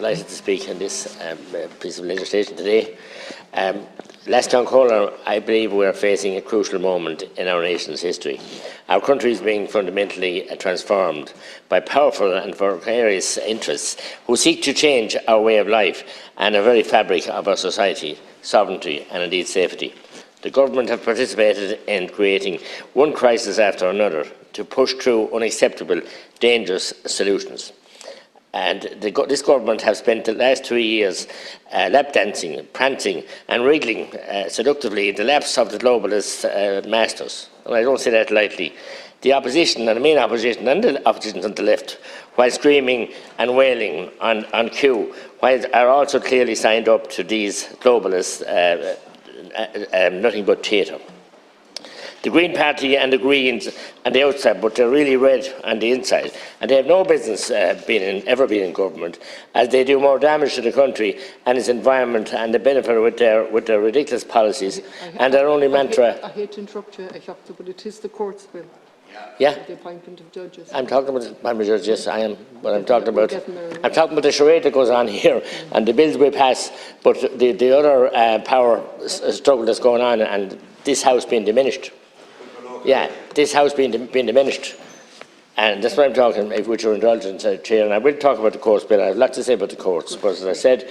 delighted to speak on this piece of legislation today. Last caller, I believe we are facing a crucial moment in our nation's history. Our country is being fundamentally transformed by powerful and various interests who seek to change our way of life and the very fabric of our society, sovereignty and indeed safety. The government have participated in creating one crisis after another to push through unacceptable, dangerous solutions. And this government has spent the last 3 years lap dancing, prancing and wriggling seductively in the laps of the globalist masters. And I don't say that lightly. The opposition, and the main opposition, and the opposition on the left, while screaming and wailing on cue, while are also clearly signed up to these globalists, nothing but theatre. The Green Party and the Greens on the outside, but they're really red on the inside. And they have no business ever being in government, as they do more damage to the country and its environment and the benefit with their ridiculous policies and their only mantra. I hate to interrupt you, but it is the courts bill. Yeah. The appointment of judges. I'm talking about the appointment of judges, yes, I am. But I'm talking about the charade that goes on here and the bills we pass, but the other power struggle that's going on and this House being diminished. Yeah, this House being diminished. And that's what I'm talking about, with your indulgence, Chair. And I will talk about the courts bill. I have a lot to say about the courts, but as I said,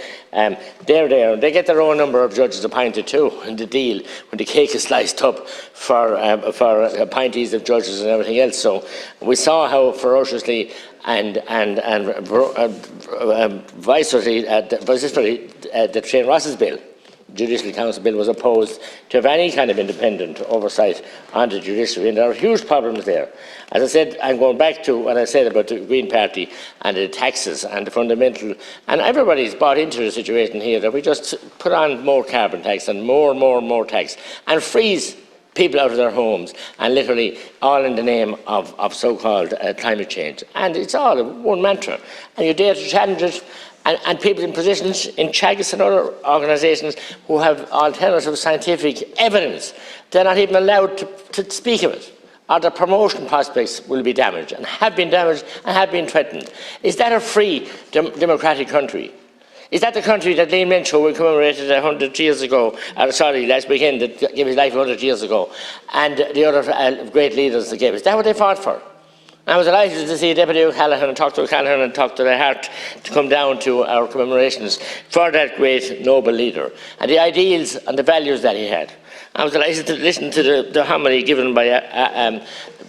they're there. They get their own number of judges appointed too in the deal when the cake is sliced up for appointees of judges and everything else. So we saw how ferociously and vociferously the Shane Ross's bill, Judicial Council bill, was opposed to have any kind of independent oversight on the judiciary, and there are huge problems there. As I said, I'm going back to what I said about the Green Party and the taxes and the fundamental, and everybody's bought into the situation here that we just put on more carbon tax and more tax and freeze people out of their homes, and literally all in the name of so-called climate change. And it's all one mantra, and you dare to challenge it. And people in positions in Chagas and other organisations who have alternative scientific evidence, they're not even allowed to speak of it. Or their promotion prospects will be damaged and have been threatened. Is that a free democratic country? Is that the country that Liam Lynch, who we commemorated 100 years ago, last weekend, that gave his life 100 years ago, and the other great leaders that gave? Is that what they fought for? I was delighted to see Deputy O'Callaghan and talk to O'Callaghan and talk to their heart to come down to our commemorations for that great noble leader and the ideals and the values that he had. I was delighted to listen to the homily given by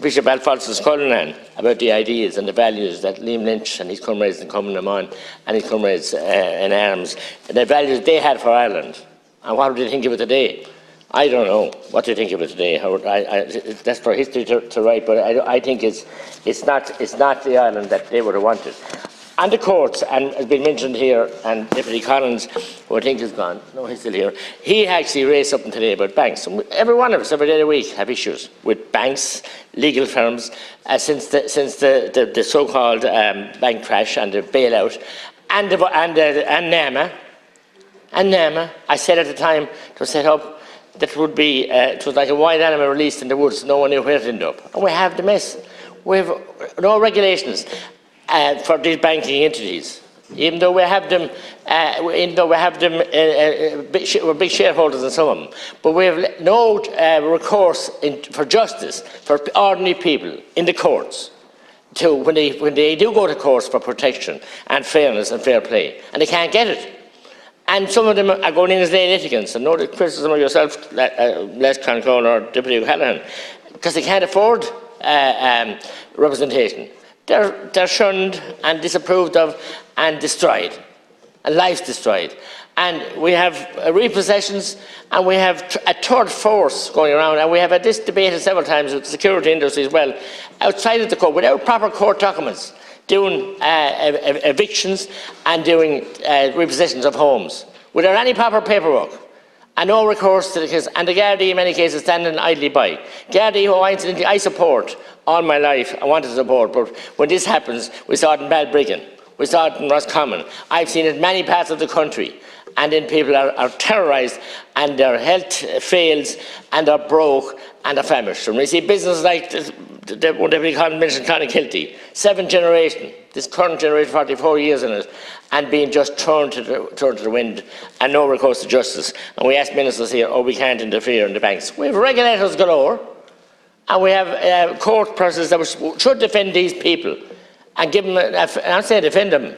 Bishop Alphonsus Cullinan about the ideals and the values that Liam Lynch and his comrades in Common Amon and his comrades in arms, and the values they had for Ireland. And what do they think of it today? I don't know what they think of it today. That's for history to write, but I think it's not the Ireland that they would have wanted. And the courts, and has been mentioned here, and Deputy Collins, who I think is gone, no, he's still here, he actually raised something today about banks. And every one of us, every day of the week, have issues with banks, legal firms, since the so-called bank crash and the bailout, and NAMA. And NAMA, I said at the time, to set up, that would be, it was like a wild animal released in the woods, no one knew where it ended up. And we have the mess. We have no regulations for these banking entities, even though we have them, we're big shareholders in some of them. But we have no recourse for justice for ordinary people in the courts when they do go to courts for protection and fairness and fair play, and they can't get it. And some of them are going in as lay litigants, and no criticism of yourself, Les Concoll or Deputy O'Callaghan, because they can't afford representation. They're shunned and disapproved of and destroyed, and lives destroyed. And we have repossessions, and we have a third force going around, and we have had this debated several times with the security industry as well, outside of the court, without proper court documents, doing evictions and doing repossessions of homes without any proper paperwork and no recourse to the case. And the Gardaí in many cases standing idly by. Gardaí, who incidentally I support all my life, I want to support, but when this happens, we saw it in Balbriggan, we saw it in Roscommon, I've seen it in many parts of the country, and then people are terrorised and their health fails and they're broke and they're famished. And we see businesses like the one that we mentioned, Clonakilty, 7th generation, this current generation, 44 years in it, and being just turned to the wind and no recourse to justice. And we ask ministers here, oh, we can't interfere in the banks. We have regulators galore, and we have court processes that should defend these people and give them, I'm saying defend them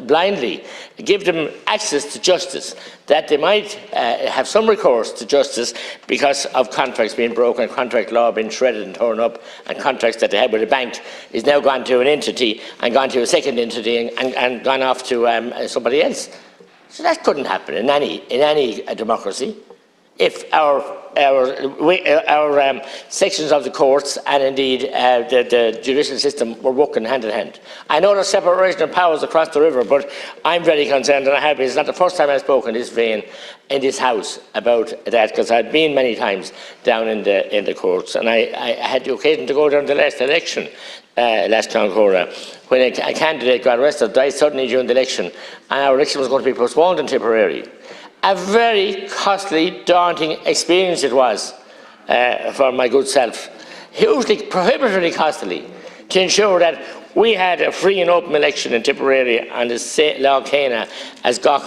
blindly, give them access to justice, that they might have some recourse to justice because of contracts being broken, contract law being shredded and torn up, and contracts that they had with a bank is now gone to an entity and gone to a second entity and gone off to somebody else. So that couldn't happen in any democracy if our sections of the courts and indeed the judicial system were working hand in hand. I know there's separation of powers across the river, but I'm very concerned, and I have been. It's not the first time I've spoken in this vein in this House about that, because I've been many times down in the courts, and I had the occasion to go down to the last election, last Clonchora, when a candidate got arrested, died suddenly during the election, and our election was going to be postponed in Tipperary. A very costly, daunting experience it was for my good self. Hugely, prohibitively costly to ensure that we had a free and open election in Tipperary and the Law Cana as Gach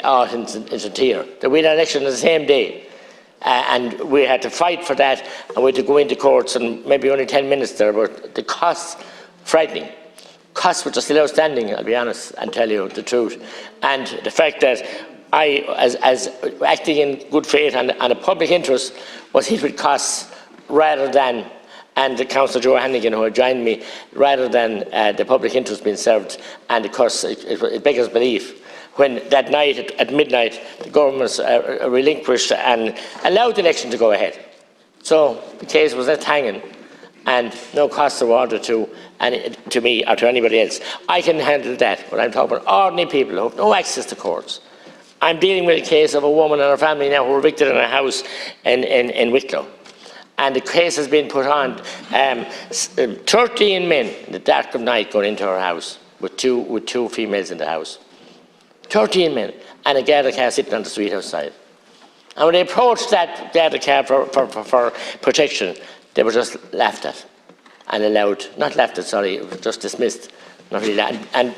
out in Tier. That we had an election on the same day. And we had to fight for that, and we had to go into courts, and maybe only 10 minutes there, but the costs, frightening. Costs which are still outstanding, I'll be honest and tell you the truth. And the fact that I, as acting in good faith and a public interest, was hit with costs rather than, and the Councillor Joe Hannigan who had joined me, rather than the public interest being served, and of course it beggars belief when that night at midnight the government relinquished and allowed the election to go ahead. So the case was left hanging and no costs awarded to me or to anybody else. I can handle that, but I'm talking about ordinary people who have no access to courts. I'm dealing with a case of a woman and her family now who were evicted in a house in Wicklow. And the case has been put on. 13 men in the dark of night going into her house with two females in the house. 13 men and a Garda car sitting on the street outside. And when they approached that Garda car for protection, they were just laughed at and allowed, not laughed at, sorry, it was just dismissed. Not really, and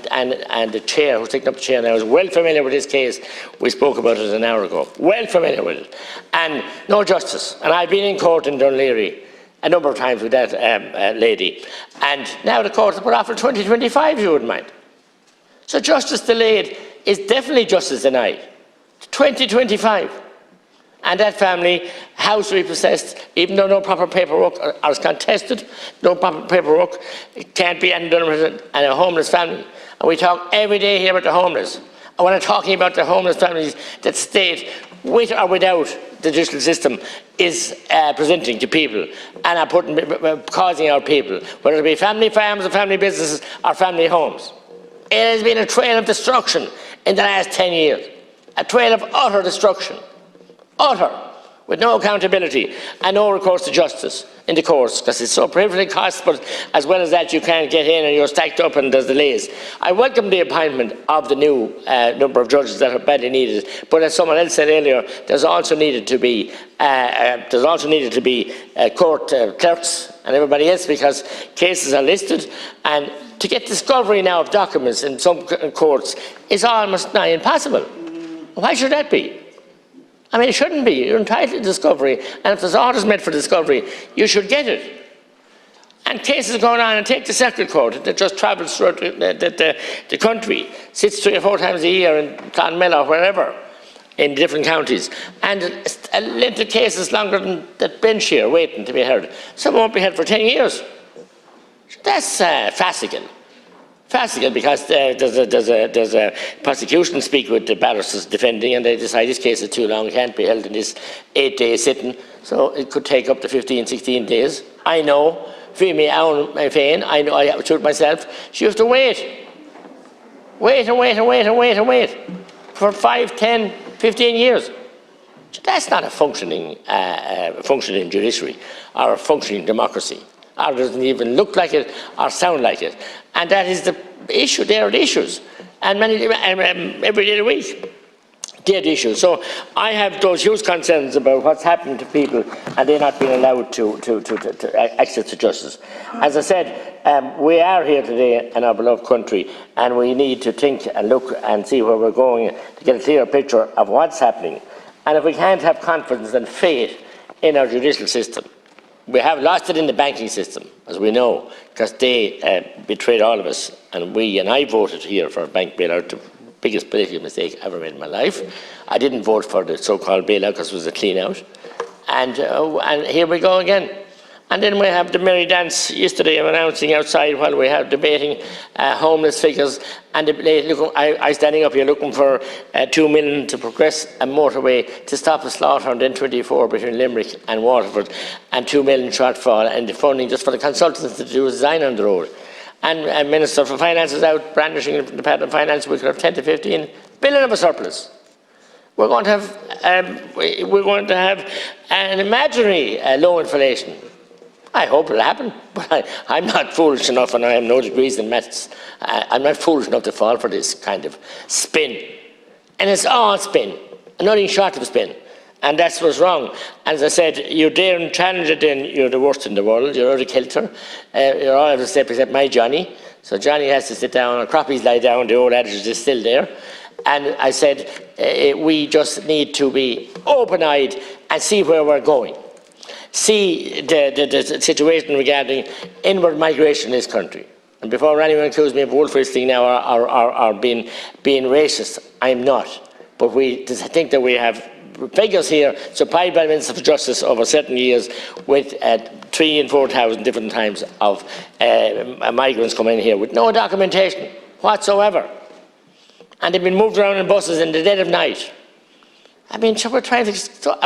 the chair, who's taking up the chair now, is well familiar with this case. We spoke about it an hour ago. Well familiar with it. And no justice. And I've been in court in Dunleary a number of times with that lady. And now the court has put off for 2025, you wouldn't mind. So justice delayed is definitely justice denied. 2025. And that family, house repossessed, even though no proper paperwork is contested, no proper paperwork, it can't be done with it, and a homeless family. And we talk every day here about the homeless. And when I'm talking about the homeless families that state, with or without the judicial system, is presenting to people and are causing our people, whether it be family farms or family businesses or family homes. It has been a trail of destruction in the last 10 years. A trail of utter destruction. Utter, with no accountability and no recourse to justice in the courts, because it's so prohibitively cost, but as well as that you can't get in and you're stacked up and there's delays. I welcome the appointment of the new number of judges that are badly needed, but as someone else said earlier, there's also needed to be court clerks and everybody else, because cases are listed, and to get discovery now of documents in some courts is almost nigh impossible. Why should that be? I mean, it shouldn't be. You're entitled to discovery, and if there's orders made for discovery, you should get it. And cases going on, and take the circuit court that just travels throughout the country, sits 3 or 4 times a year in Clonmel or wherever, in different counties, and a length of cases longer than that bench here waiting to be heard. Some won't be heard for 10 years. That's farcical. Farcical, because there's a prosecution speak with the barristers defending, and they decide this case is too long, it can't be held in this 8-day sitting, so it could take up to 15, 16 days. I know, for me, I know, I shoot myself, so you have to wait. Wait and wait and wait and wait and wait for 5, 10, 15 years. So that's not a functioning judiciary or a functioning democracy. Or doesn't even look like it or sound like it. And that is the issue. There are the issues. And every day of the week, dead issue. So I have those huge concerns about what's happening to people and they're not being allowed to access to justice. As I said, we are here today in our beloved country, and we need to think and look and see where we're going to get a clear picture of what's happening. And if we can't have confidence and faith in our judicial system, we have lost it in the banking system, as we know, because they betrayed all of us. And I voted here for a bank bailout, the biggest political mistake I ever made in my life. I didn't vote for the so-called bailout because it was a clean-out. And here we go again. And then we have the merry dance yesterday of announcing outside while we have debating homeless figures. And I standing up here looking for 2 million to progress a motorway to stop a slaughter on the N24 between Limerick and Waterford, and 2 million shortfall, and the funding just for the consultants to do design on the road. And Minister for Finance is out brandishing the Department of Finance. We could have 10 to 15 billion of a surplus. We're going to have an imaginary low inflation. I hope it'll happen, but I'm not foolish enough, and I have no degrees in maths. I'm not foolish enough to fall for this kind of spin. And it's all spin, and nothing short of spin. And that's what's wrong. As I said, you dare and challenge it, then you're the worst in the world. You're out of kilter. You're all out of step except my Johnny. So Johnny has to sit down, and crappies lie down. The old adage is still there. And I said, we just need to be open-eyed and see where we're going. See the situation regarding inward migration in this country. And before anyone accuses me of wolf whistling now or being racist, I'm not. But we think that we have figures here supplied by the Minister for Justice over certain years with 3,000 and 4,000 different times of migrants coming in here with no documentation whatsoever. And they've been moved around in buses in the dead of night. I mean, so are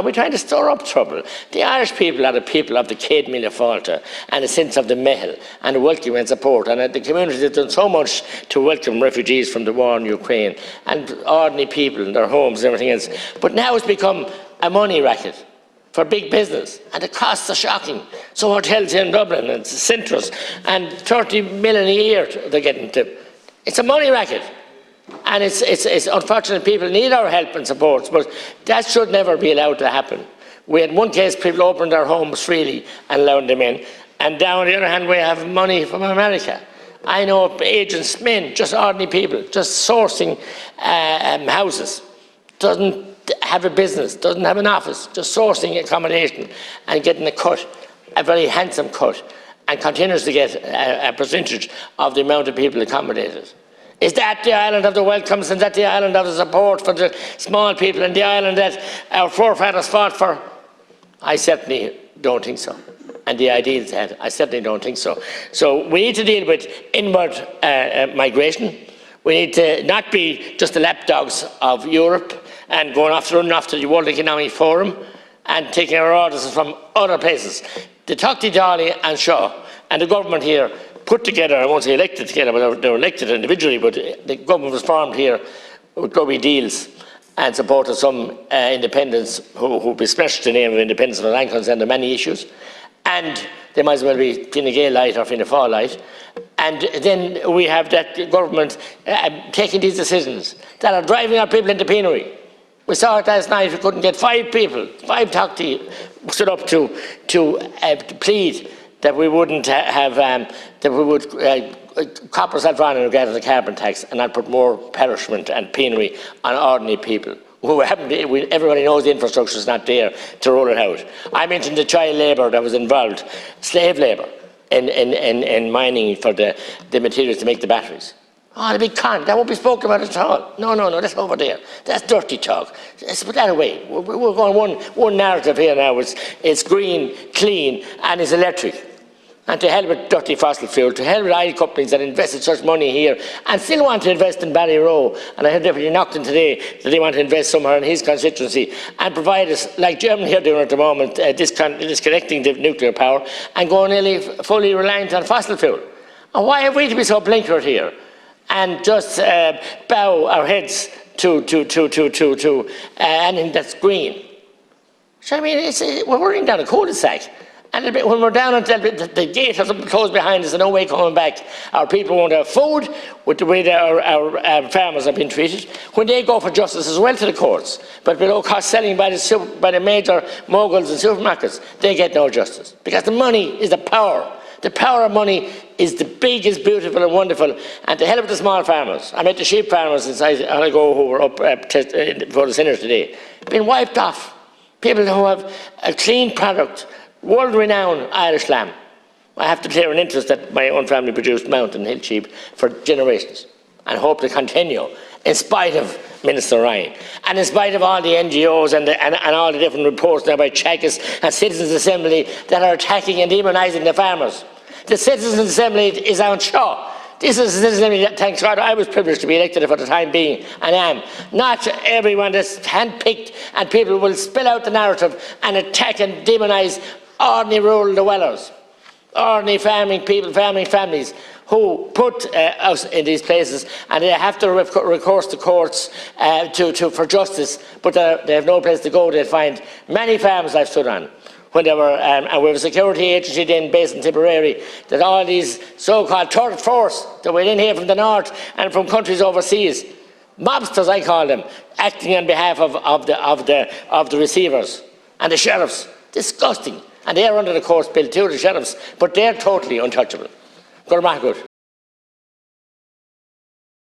we trying to stir up trouble? The Irish people are the people of the Céad Míle Fáilte and a sense of the mehel and the welcome and support. And the community has done so much to welcome refugees from the war in Ukraine and ordinary people in their homes and everything else. But now it's become a money racket for big business, and the costs are shocking. So hotels here in Dublin and Centros, and 30 million a year they're getting to. It's a money racket. And it's unfortunate people need our help and support, but that should never be allowed to happen. We had one case, people opened their homes freely and allowed them in, and down on the other hand we have money from America. I know agents, men, just ordinary people, just sourcing houses, doesn't have a business, doesn't have an office, just sourcing accommodation and getting a cut, a very handsome cut, and continues to get a percentage of the amount of people accommodated. Is that the island of the welcomes, and that the island of the support for the small people, and the island that our forefathers fought for? I certainly don't think so. And the ideals had, I certainly don't think so. So we need to deal with inward migration. We need to not be just the lapdogs of Europe and running off to the World Economic Forum and taking our orders from other places. The Tuckty Dolly and Shaw and the government here put together, I won't say elected together, but they were elected individually, but the government was formed here with grubby deals and supported some independents who besmirched the name of independence of the land concerned on many issues. And they might as well be Fine Gael light or Fine Fáil light. And then we have that government taking these decisions that are driving our people into penury. We saw it last night. We couldn't get 5 people, 5 Tuckty stood up to plead that we wouldn't have, that we would cop ourselves on in regard to the carbon tax and not put more punishment and penury on ordinary people. Everybody knows the infrastructure is not there to roll it out. I mentioned the child labour that was involved, slave labour, in mining for the materials to make the batteries. Oh, the big con, that won't be spoken about at all. No, that's over there. That's dirty talk. Let's put that away. We're going one narrative here now. It's green, clean, and it's electric. And to hell with dirty fossil fuel, to hell with oil companies that invested such money here and still want to invest in Ballyroe. And I heard Deputy Naughton today that they want to invest somewhere in his constituency and provide us, like Germany here doing at the moment, disconnecting the nuclear power and going nearly fully reliant on fossil fuel. And why have we to be so blinkered here and just bow our heads to anything that's green? So I mean, we're running down a cul-de-sac. And when we're down until the gate has closed behind us and no way coming back, our people won't have food with the way that our farmers have been treated. When they go for justice as well to the courts, but below cost selling by the major moguls and supermarkets, they get no justice. Because the money is the power. The power of money is the big, is beautiful and wonderful. And to help the small farmers, I met the sheep farmers inside Alligo who were up for the Senate today, been wiped off. People who have a clean product, world-renowned Irish lamb. I have to declare an interest that my own family produced mountain hill sheep for generations and hope to continue in spite of Minister Ryan and in spite of all the NGOs and all the different reports now by Chequers and Citizens Assembly that are attacking and demonising the farmers. The Citizens Assembly is on show. This is a Citizens Assembly that, thanks God, I was privileged to be elected for the time being, and am. Not everyone that's handpicked, and people will spill out the narrative and attack and demonise ordinary rural dwellers, ordinary farming people, farming families who put us in these places, and they have to recourse to courts for justice, but they have no place to go. They find many farms I've stood on when they were, and we have a security agency then based in Tipperary, that all these so-called third force that went in here from the north and from countries overseas, mobsters I call them, acting on behalf of the receivers and the sheriffs. Disgusting. And they're under the court's bill too, the sheriffs, but they're totally untouchable. Good.